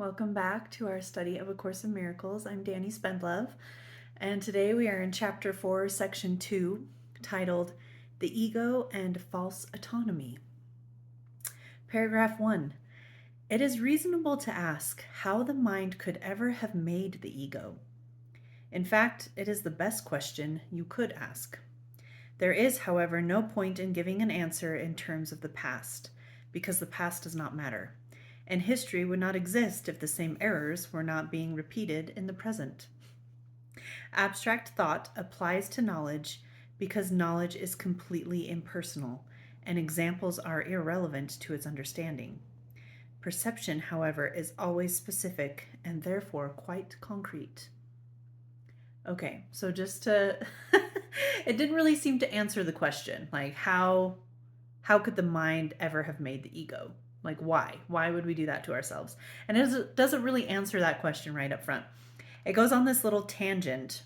Welcome back to our study of A Course in Miracles. I'm Danny Spendlove, and today we are in Chapter 4, Section 2, titled The Ego and False Autonomy. Paragraph 1. It is reasonable to ask how the mind could ever have made the ego. In fact, it is the best question you could ask. There is, however, no point in giving an answer in terms of the past, because the past does not matter, and history would not exist if the same errors were not being repeated in the present. Abstract thought applies to knowledge because knowledge is completely impersonal, and examples are irrelevant to its understanding. Perception, however, is always specific and therefore quite concrete. Okay, so just to it didn't really seem to answer the question, like how could the mind ever have made the ego? Like why would we do that to ourselves? And it doesn't really answer that question right up front. It goes on this little tangent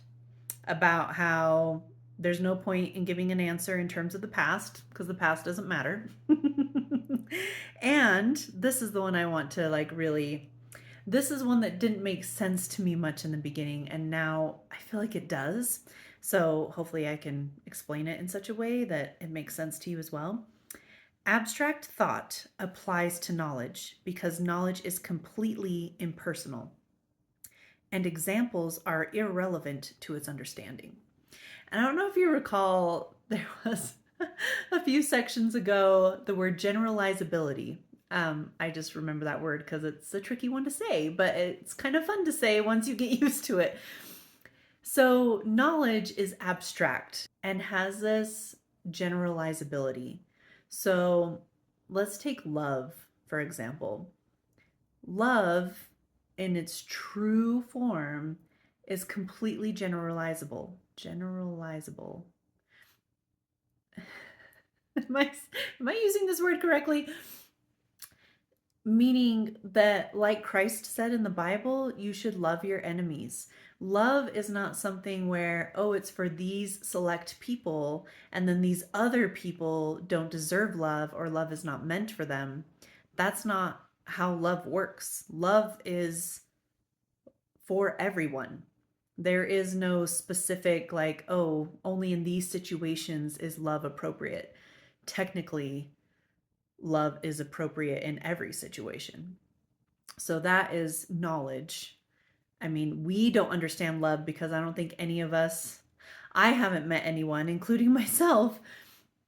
about how there's no point in giving an answer in terms of the past because the past doesn't matter. And this is the one I want to this is one that didn't make sense to me much in the beginning, and now I feel like it does. So hopefully I can explain it in such a way that it makes sense to you as well. Abstract thought applies to knowledge because knowledge is completely impersonal, and examples are irrelevant to its understanding. And I don't know if you recall, there was a few sections ago the word generalizability. I just remember that word because it's a tricky one to say, but it's kind of fun to say once you get used to it. So knowledge is abstract and has this generalizability. So let's take love, for example. Love, in its true form, is completely generalizable. Generalizable. Am I using this word correctly? Meaning that, like Christ said in the Bible, you should love your enemies. Love is not something where, oh, it's for these select people, and then these other people don't deserve love, or love is not meant for them. That's not how love works. Love is for everyone. There is no specific, like, oh, only in these situations is love appropriate. Technically, love is appropriate in every situation. So that is knowledge. I mean, we don't understand love because I don't think any of us, I haven't met anyone, including myself,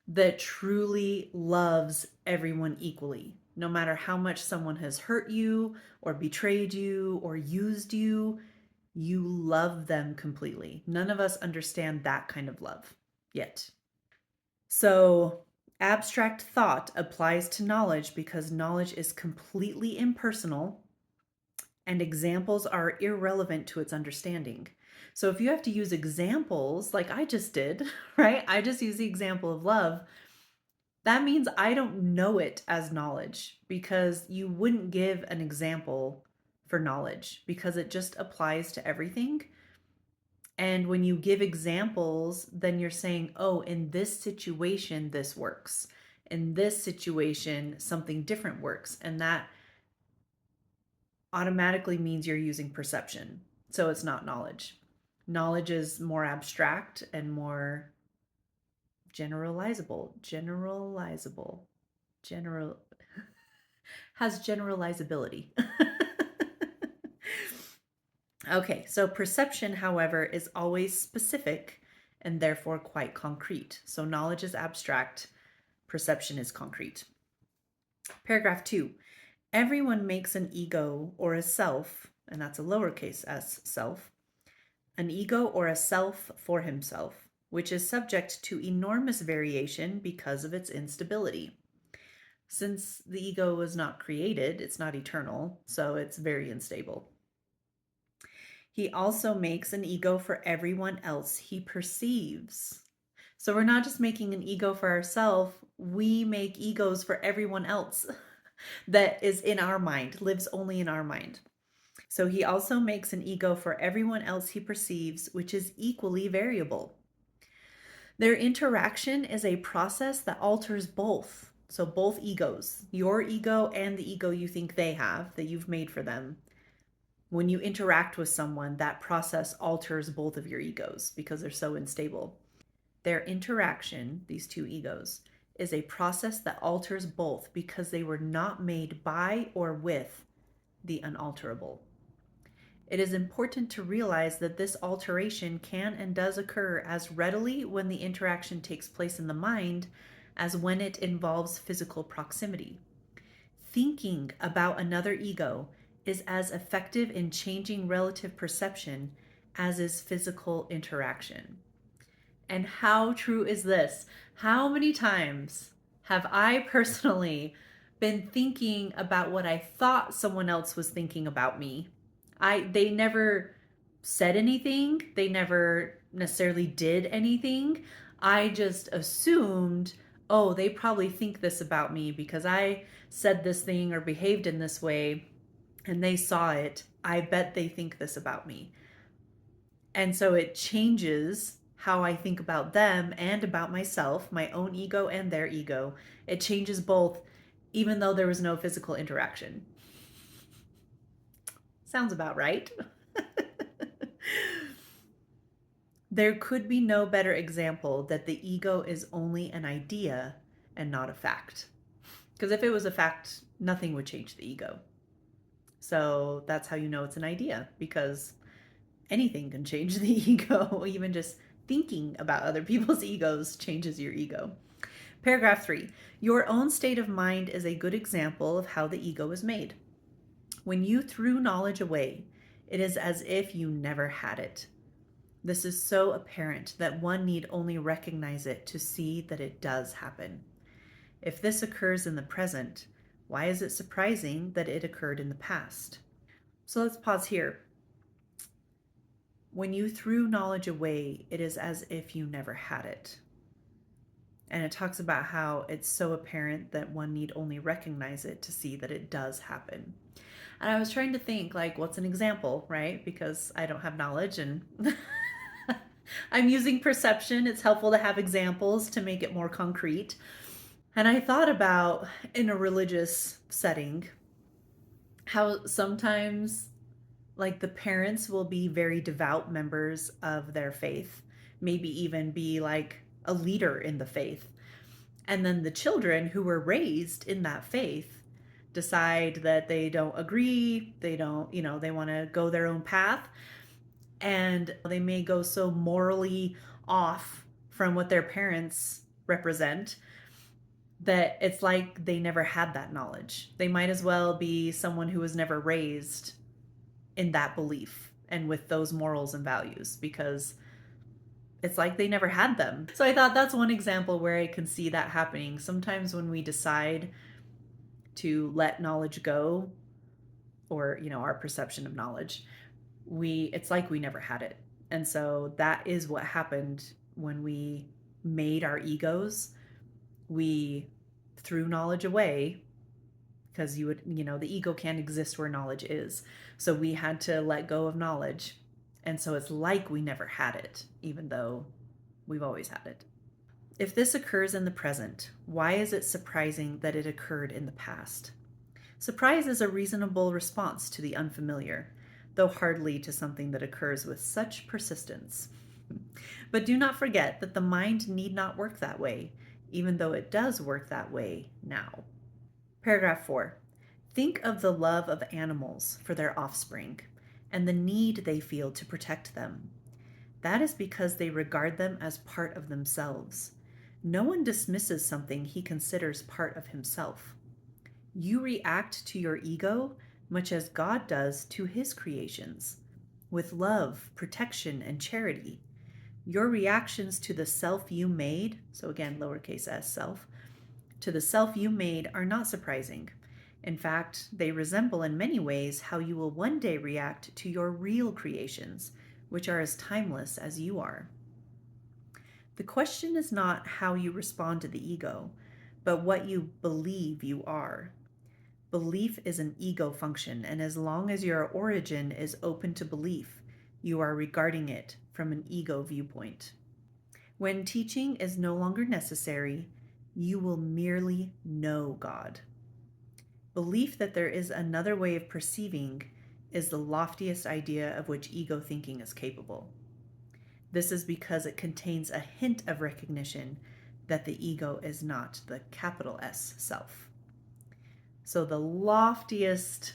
that truly loves everyone equally. No matter how much someone has hurt you or betrayed you or used you, you love them completely. None of us understand that kind of love yet. So abstract thought applies to knowledge because knowledge is completely impersonal and examples are irrelevant to its understanding. So if you have to use examples like I just did, right? I just used the example of love. That means I don't know it as knowledge because you wouldn't give an example for knowledge because it just applies to everything. And when you give examples, then you're saying, oh, in this situation, this works. In this situation, something different works. And that automatically means you're using perception. So it's not knowledge. Knowledge is more abstract and more generalizable. Has generalizability. Okay, so perception, however, is always specific and therefore quite concrete. So knowledge is abstract, perception is concrete. Paragraph 2. Everyone makes an ego or a self, and that's a lowercase s self, an ego or a self for himself, which is subject to enormous variation because of its instability. Since the ego was not created, it's not eternal, so it's very unstable. He also makes an ego for everyone else he perceives. So we're not just making an ego for ourselves, we make egos for everyone else that is in our mind, lives only in our mind. So he also makes an ego for everyone else he perceives, which is equally variable. Their interaction is a process that alters both. So both egos, your ego and the ego you think they have, that you've made for them, When you interact with someone, that process alters both of your egos because they're so unstable. Their interaction, these two egos, is a process that alters both because they were not made by or with the unalterable. It is important to realize that this alteration can and does occur as readily when the interaction takes place in the mind as when it involves physical proximity. Thinking about another ego is as effective in changing relative perception as is physical interaction. And how true is this? How many times have I personally been thinking about what I thought someone else was thinking about me? They never said anything, they never necessarily did anything. I just assumed, oh, they probably think this about me because I said this thing or behaved in this way and they saw it. I bet they think this about me. And so it changes how I think about them and about myself, my own ego and their ego. It changes both, even though there was no physical interaction. Sounds about right. There could be no better example that the ego is only an idea and not a fact. Because if it was a fact, nothing would change the ego. So that's how you know it's an idea, because anything can change the ego. Even just thinking about other people's egos changes your ego. Paragraph 3. Your own state of mind is a good example of how the ego is made. When you threw knowledge away, it is as if you never had it. This is so apparent that one need only recognize it to see that it does happen. If this occurs in the present, why is it surprising that it occurred in the past? So let's pause here. When you threw knowledge away, it is as if you never had it. And it talks about how it's so apparent that one need only recognize it to see that it does happen. And I was trying to think, like, what's an example, right? Because I don't have knowledge and I'm using perception. It's helpful to have examples to make it more concrete. And I thought about, in a religious setting, how sometimes, like, the parents will be very devout members of their faith, maybe even be like a leader in the faith. And then the children who were raised in that faith decide that they don't agree, they don't, they want to go their own path. And they may go so morally off from what their parents represent that it's like they never had that knowledge. They might as well be someone who was never raised in that belief and with those morals and values, because it's like they never had them. So I thought that's one example where I can see that happening. Sometimes when we decide to let knowledge go, or our perception of knowledge, it's like we never had it. And so that is what happened when we made our egos. We threw knowledge away, because the ego can't exist where knowledge is. So we had to let go of knowledge. And so it's like we never had it, even though we've always had it. If this occurs in the present, why is it surprising that it occurred in the past? Surprise is a reasonable response to the unfamiliar, though hardly to something that occurs with such persistence. But do not forget that the mind need not work that way, even though it does work that way now. Paragraph 4. Think of the love of animals for their offspring and the need they feel to protect them. That is because they regard them as part of themselves. No one dismisses something he considers part of himself. You react to your ego much as God does to his creations, with love, protection, and charity. Your reactions to the self you made, so again, lowercase s self, to the self you made are not surprising. In fact, they resemble in many ways how you will one day react to your real creations, which are as timeless as you are. The question is not how you respond to the ego, but what you believe you are. Belief is an ego function, and as long as your origin is open to belief, you are regarding it from an ego viewpoint. When teaching is no longer necessary, you will merely know God. Belief that there is another way of perceiving is the loftiest idea of which ego thinking is capable. This is because it contains a hint of recognition that the ego is not the capital S self. So the loftiest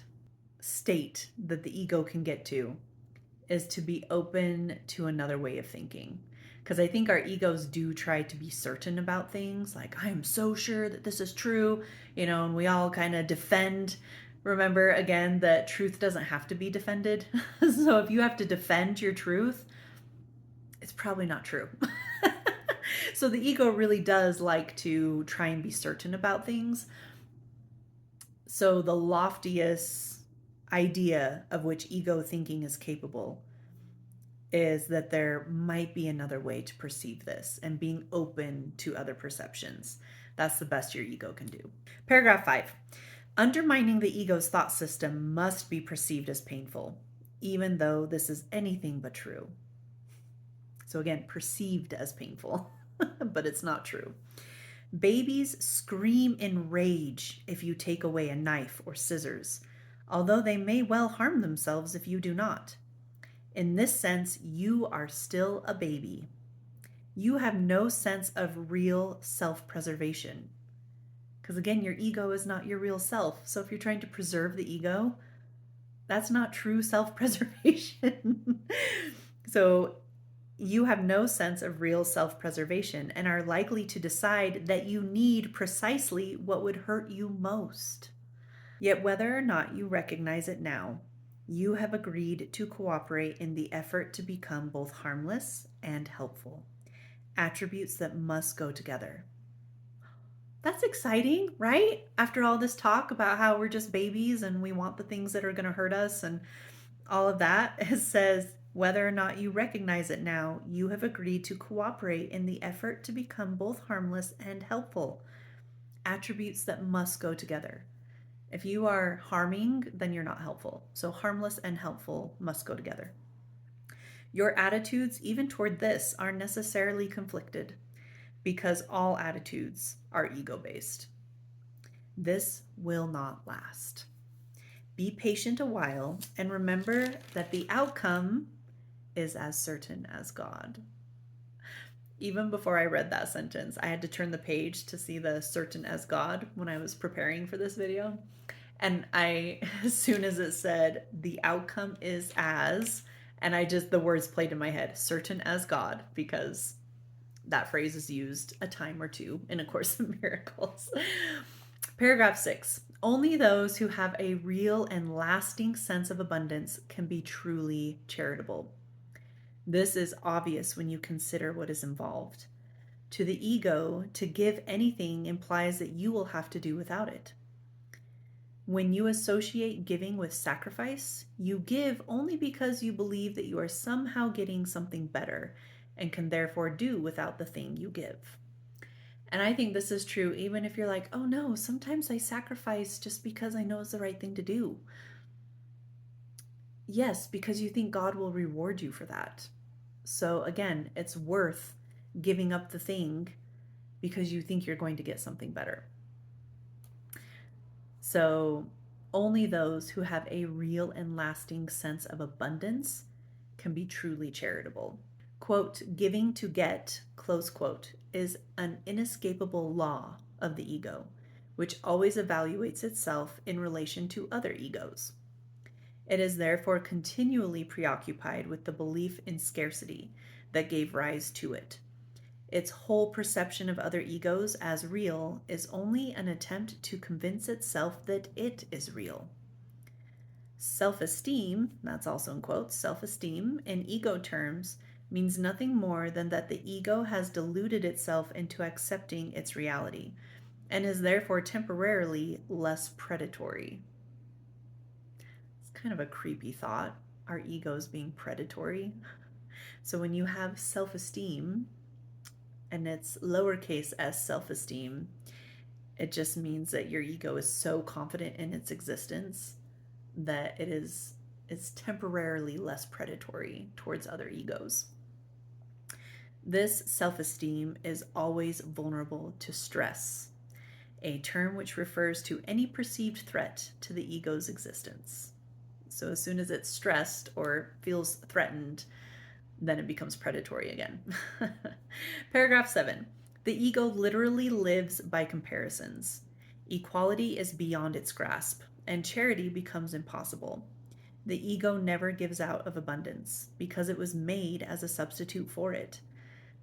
state that the ego can get to is to be open to another way of thinking. Because I think our egos do try to be certain about things, like, I am so sure that this is true, and we all kind of defend. Remember, again, that truth doesn't have to be defended. So if you have to defend your truth, it's probably not true. So the ego really does like to try and be certain about things. So the loftiest idea of which ego thinking is capable is that there might be another way to perceive this and being open to other perceptions. That's the best your ego can do. Paragraph 5. Undermining the ego's thought system must be perceived as painful, even though this is anything but true. So again, perceived as painful, but it's not true. Babies scream in rage if you take away a knife or scissors, although they may well harm themselves if you do not. In this sense, you are still a baby. You have no sense of real self-preservation. Because again, your ego is not your real self. So if you're trying to preserve the ego, that's not true self-preservation. So you have no sense of real self-preservation and are likely to decide that you need precisely what would hurt you most. Yet whether or not you recognize it now, you have agreed to cooperate in the effort to become both harmless and helpful, attributes that must go together. That's exciting, right? After all this talk about how we're just babies and we want the things that are going to hurt us and all of that, it says, whether or not you recognize it now, you have agreed to cooperate in the effort to become both harmless and helpful, attributes that must go together. If you are harming, then you're not helpful. So harmless and helpful must go together. Your attitudes, even toward this, are necessarily conflicted because all attitudes are ego-based. This will not last. Be patient a while and remember that the outcome is as certain as God. Even before I read that sentence, I had to turn the page to see the certain as God when I was preparing for this video. And as soon as it said, the outcome is as, and the words played in my head, certain as God, because that phrase is used a time or two in A Course in Miracles. Paragraph 6. Only those who have a real and lasting sense of abundance can be truly charitable. This is obvious when you consider what is involved. To the ego, to give anything implies that you will have to do without it. When you associate giving with sacrifice, you give only because you believe that you are somehow getting something better and can therefore do without the thing you give. And I think this is true even if you're like, oh no, sometimes I sacrifice just because I know it's the right thing to do. Yes, because you think God will reward you for that. So again, it's worth giving up the thing because you think you're going to get something better. So only those who have a real and lasting sense of abundance can be truly charitable. Quote, giving to get, close quote, is an inescapable law of the ego, which always evaluates itself in relation to other egos. It is therefore continually preoccupied with the belief in scarcity that gave rise to it. Its whole perception of other egos as real is only an attempt to convince itself that it is real. Self-esteem, that's also in quotes, self-esteem in ego terms means nothing more than that the ego has deluded itself into accepting its reality and is therefore temporarily less predatory. It's kind of a creepy thought, our egos being predatory. So when you have self-esteem, and it's lowercase s self-esteem, it just means that your ego is so confident in its existence that it's temporarily less predatory towards other egos. This self-esteem is always vulnerable to stress, a term which refers to any perceived threat to the ego's existence. So as soon as it's stressed or feels threatened, then it becomes predatory again. Paragraph 7. The ego literally lives by comparisons. Equality is beyond its grasp, and charity becomes impossible. The ego never gives out of abundance because it was made as a substitute for it.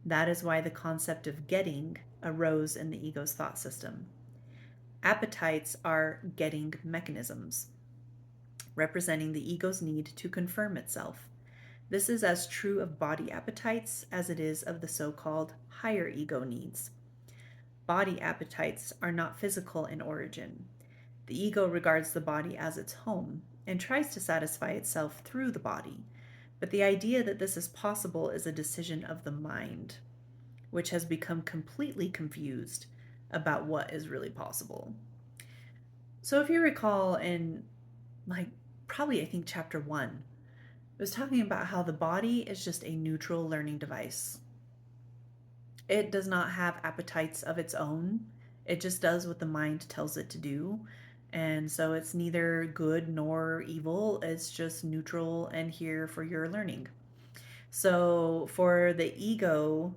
That is why the concept of getting arose in the ego's thought system. Appetites are getting mechanisms, representing the ego's need to confirm itself. This is as true of body appetites as it is of the so-called higher ego needs. Body appetites are not physical in origin. The ego regards the body as its home and tries to satisfy itself through the body. But the idea that this is possible is a decision of the mind, which has become completely confused about what is really possible. So if you recall in probably I think chapter 1, it was talking about how the body is just a neutral learning device. It does not have appetites of its own. It just does what the mind tells it to do. And so it's neither good nor evil. It's just neutral and here for your learning. So for the ego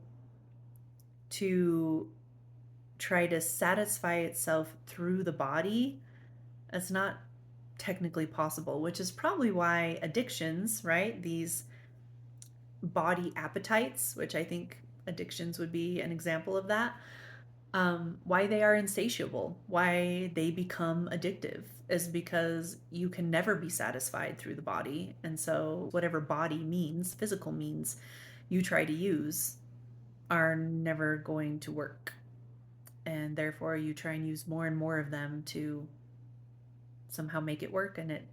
to try to satisfy itself through the body, that's not technically possible, which is probably why addictions, right? These body appetites, which I think addictions would be an example of that, why they are insatiable, why they become addictive, is because you can never be satisfied through the body. And so whatever body means, physical means, you try to use are never going to work. And therefore you try and use more and more of them to somehow make it work, and it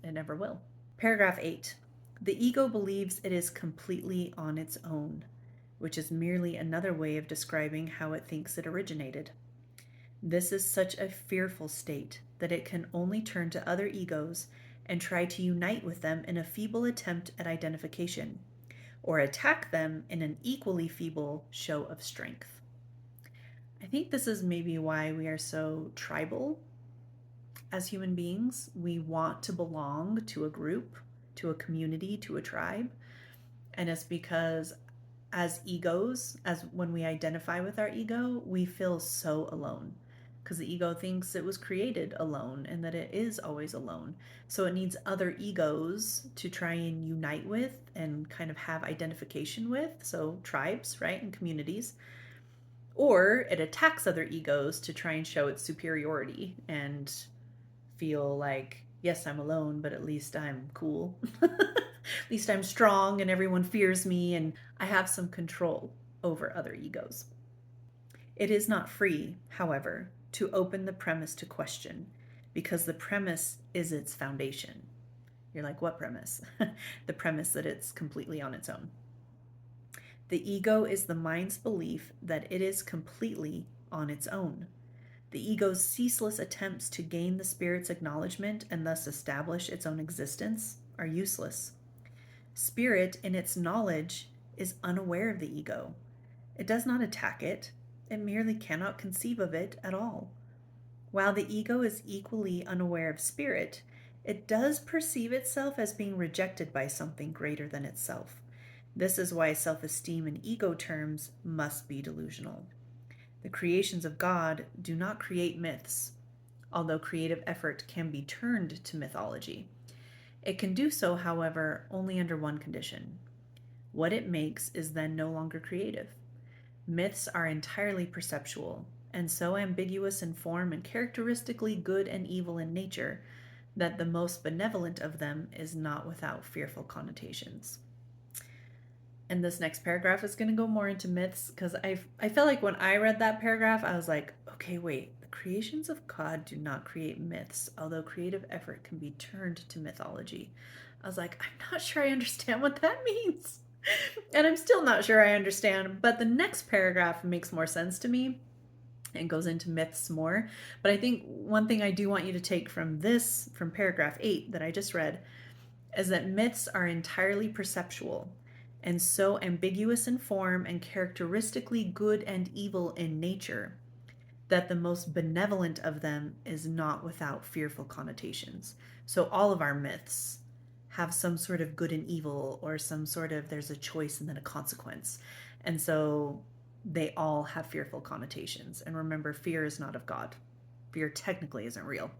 never will. Paragraph 8. The ego believes it is completely on its own, which is merely another way of describing how it thinks it originated. This is such a fearful state that it can only turn to other egos and try to unite with them in a feeble attempt at identification, or attack them in an equally feeble show of strength. I think this is maybe why we are so tribal as human beings. We want to belong to a group, to a community, to a tribe. And it's because as egos, as when we identify with our ego, we feel so alone, because the ego thinks it was created alone and that it is always alone. So it needs other egos to try and unite with and kind of have identification with. So tribes, right, and communities. Or it attacks other egos to try and show its superiority and feel like, yes, I'm alone, but at least I'm cool. At least I'm strong and everyone fears me and I have some control over other egos. It is not free, however, to open the premise to question, because the premise is its foundation. You're like, what premise? The premise that it's completely on its own. The ego is the mind's belief that it is completely on its own. The ego's ceaseless attempts to gain the spirit's acknowledgement and thus establish its own existence are useless. Spirit, in its knowledge, is unaware of the ego. It does not attack it. It merely cannot conceive of it at all. While the ego is equally unaware of spirit, it does perceive itself as being rejected by something greater than itself. This is why self-esteem in ego terms must be delusional. The creations of God do not create myths, although creative effort can be turned to mythology. It can do so, however, only under one condition. What it makes is then no longer creative. Myths are entirely perceptual, and so ambiguous in form and characteristically good and evil in nature that the most benevolent of them is not without fearful connotations. And this next paragraph is going to go more into myths, because I felt like when I read that paragraph, I was like, okay, wait, the creations of God do not create myths, although creative effort can be turned to mythology. I was like, I'm not sure I understand what that means. And I'm still not sure I understand, but the next paragraph makes more sense to me and goes into myths more. But I think one thing I do want you to take from this, from paragraph 8 that I just read, is that myths are entirely perceptual and so ambiguous in form and characteristically good and evil in nature that the most benevolent of them is not without fearful connotations. So all of our myths have some sort of good and evil, or some sort of there's a choice and then a consequence. And so they all have fearful connotations. And remember, fear is not of God. Fear technically isn't real.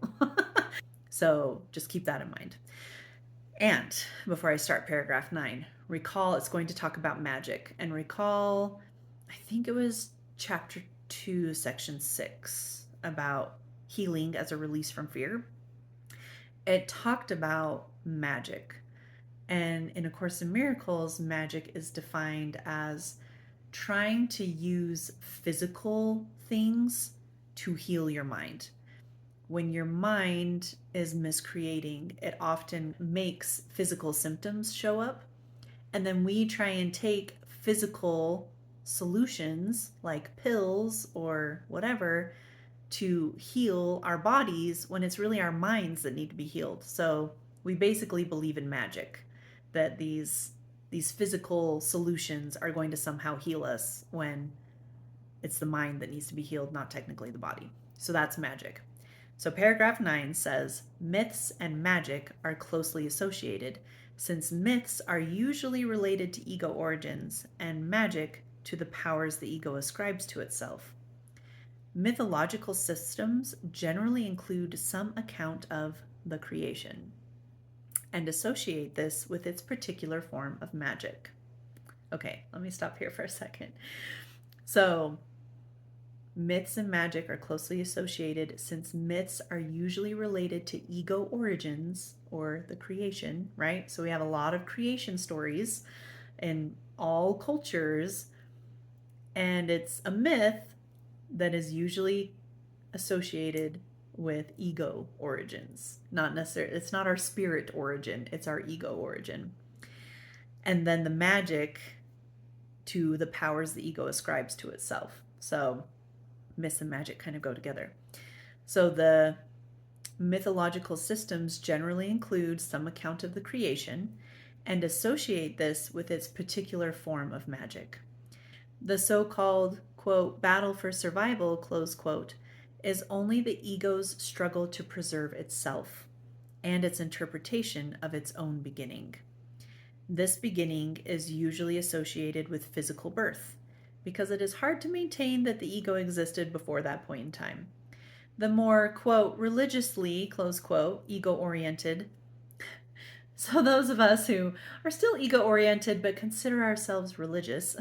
So just keep that in mind. And before I start paragraph 9, recall it's going to talk about magic. And recall, I think it was chapter 2, section 6, about healing as a release from fear. It talked about magic. And in A Course in Miracles, magic is defined as trying to use physical things to heal your mind. When your mind is miscreating, it often makes physical symptoms show up. And then we try and take physical solutions like pills or whatever to heal our bodies when it's really our minds that need to be healed. So we basically believe in magic, that these physical solutions are going to somehow heal us when it's the mind that needs to be healed, not technically the body. So that's magic. So paragraph 9 says myths and magic are closely associated, since myths are usually related to ego origins and magic to the powers the ego ascribes to itself. Mythological systems generally include some account of the creation and associate this with its particular form of magic. Okay, let me stop here for a second. So, myths and magic are closely associated since myths are usually related to ego origins or the creation, right? So we have a lot of creation stories in all cultures, and it's a myth that is usually associated with ego origins. Not necessarily, it's not our spirit origin, it's our ego origin. And then the magic to the powers the ego ascribes to itself. So myths and magic kind of go together. So the mythological systems generally include some account of the creation and associate this with its particular form of magic. The so-called, quote, battle for survival, close quote, is only the ego's struggle to preserve itself and its interpretation of its own beginning. This beginning is usually associated with physical birth, because it is hard to maintain that the ego existed before that point in time. The more, quote, religiously, close quote, ego-oriented, so those of us who are still ego-oriented but consider ourselves religious,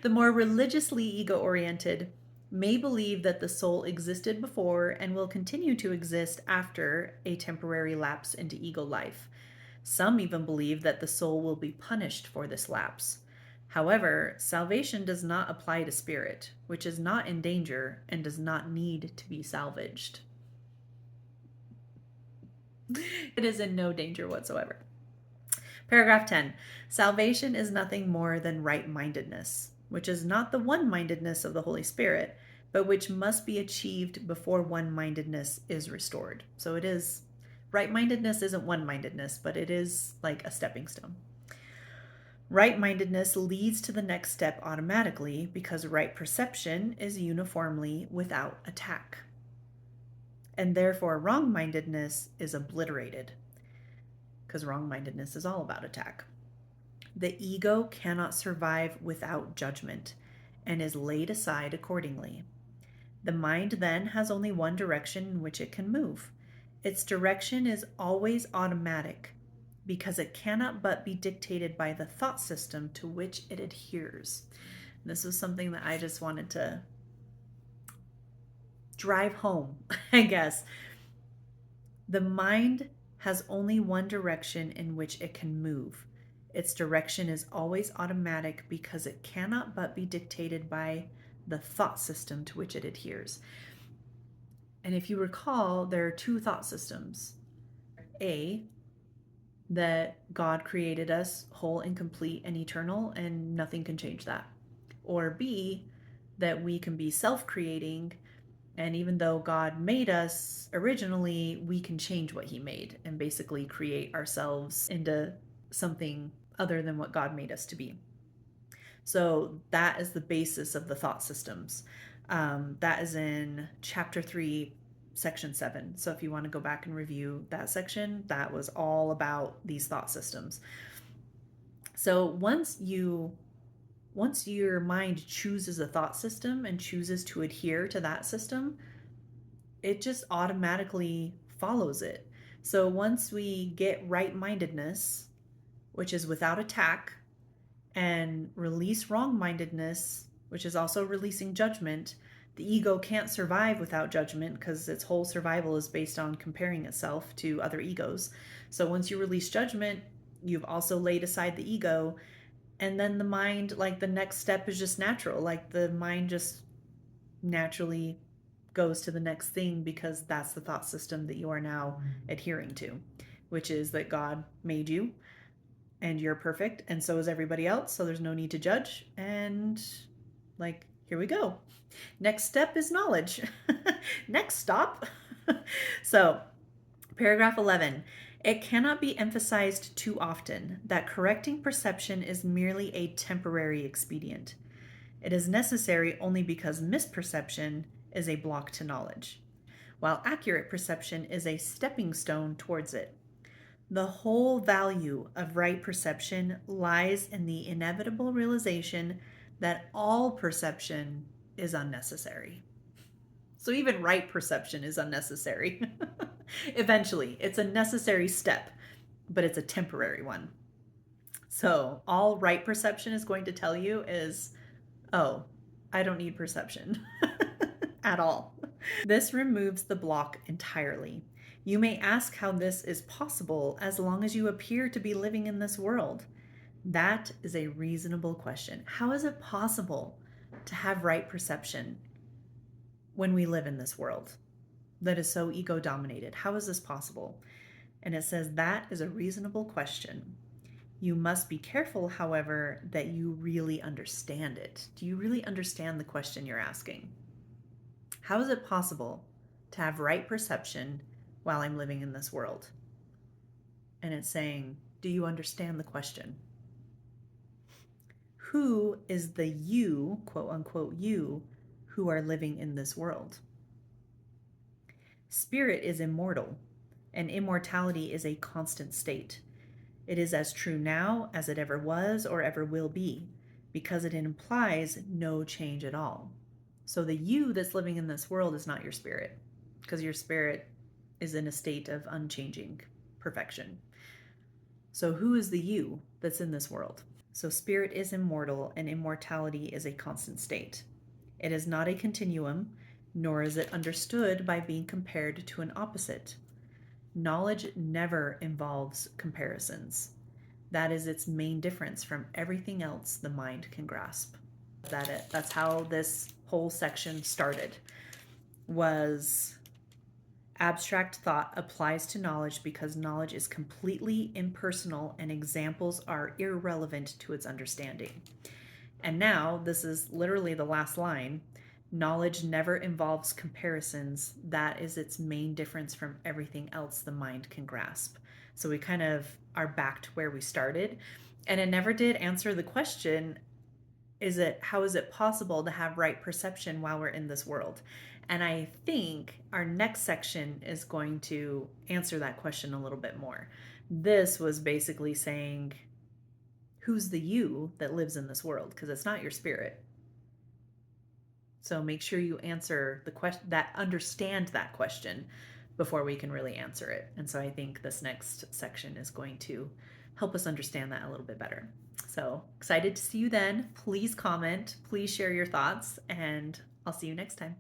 the more religiously ego-oriented may believe that the soul existed before and will continue to exist after a temporary lapse into ego life. Some even believe that the soul will be punished for this lapse. However, salvation does not apply to spirit, which is not in danger and does not need to be salvaged. It is in no danger whatsoever. Paragraph 10. Salvation is nothing more than right-mindedness, which is not the one-mindedness of the Holy Spirit, but which must be achieved before one-mindedness is restored. So it is, right-mindedness isn't one-mindedness, but it is like a stepping stone. Right-mindedness leads to the next step automatically because right perception is uniformly without attack. And therefore wrong-mindedness is obliterated because wrong-mindedness is all about attack. The ego cannot survive without judgment and is laid aside accordingly. The mind then has only one direction in which it can move. Its direction is always automatic because it cannot but be dictated by the thought system to which it adheres. This was something that I just wanted to drive home, I guess. The mind has only one direction in which it can move. Its direction is always automatic because it cannot but be dictated by the thought system to which it adheres. And if you recall, there are two thought systems. A, that God created us whole and complete and eternal, and nothing can change that. Or B, that we can be self-creating, and even though God made us originally, we can change what he made and basically create ourselves into something other than what God made us to be. So that is the basis of the thought systems. That is in chapter 3, section 7. So if you want to go back and review that section, that was all about these thought systems. So once your mind chooses a thought system and chooses to adhere to that system, it just automatically follows it. So once we get right-mindedness, which is without attack, and release wrong-mindedness, which is also releasing judgment, the ego can't survive without judgment because its whole survival is based on comparing itself to other egos. So once you release judgment, you've also laid aside the ego, and then the mind, like the next step is just natural. Like the mind just naturally goes to the next thing because that's the thought system that you are now adhering to, which is that God made you and you're perfect and so is everybody else, so there's no need to judge. And like, here we go. Next step is knowledge. Next stop. So, paragraph 11. It cannot be emphasized too often that correcting perception is merely a temporary expedient. It is necessary only because misperception is a block to knowledge, while accurate perception is a stepping stone towards it. The whole value of right perception lies in the inevitable realization that all perception is unnecessary. So even right perception is unnecessary. Eventually, it's a necessary step, but it's a temporary one. So all right perception is going to tell you is, oh, I don't need perception at all. This removes the block entirely. You may ask how this is possible as long as you appear to be living in this world. That is a reasonable question. How is it possible to have right perception when we live in this world that is so ego dominated? How is this possible? And it says that is a reasonable question. You must be careful, however, that you really understand it. Do you really understand the question you're asking? How is it possible to have right perception while I'm living in this world? And it's saying, do you understand the question? Who is the you, quote unquote, you, who are living in this world? Spirit is immortal, and immortality is a constant state. It is as true now as it ever was or ever will be, because it implies no change at all. So the you that's living in this world is not your spirit, because your spirit is in a state of unchanging perfection. So who is the you that's in this world? So spirit is immortal, and immortality is a constant state. It is not a continuum, nor is it understood by being compared to an opposite. Knowledge never involves comparisons. That is its main difference from everything else the mind can grasp. That's how this whole section started, was abstract thought applies to knowledge because knowledge is completely impersonal and examples are irrelevant to its understanding. And now, this is literally the last line. Knowledge never involves comparisons. That is its main difference from everything else the mind can grasp. So we kind of are back to where we started. And it never did answer the question, how is it possible to have right perception while we're in this world? And I think our next section is going to answer that question a little bit more. This was basically saying, who's the you that lives in this world? Because it's not your spirit. So make sure you answer the question, understand that question before we can really answer it. And so I think this next section is going to help us understand that a little bit better. So excited to see you then. Please comment, please share your thoughts, and I'll see you next time.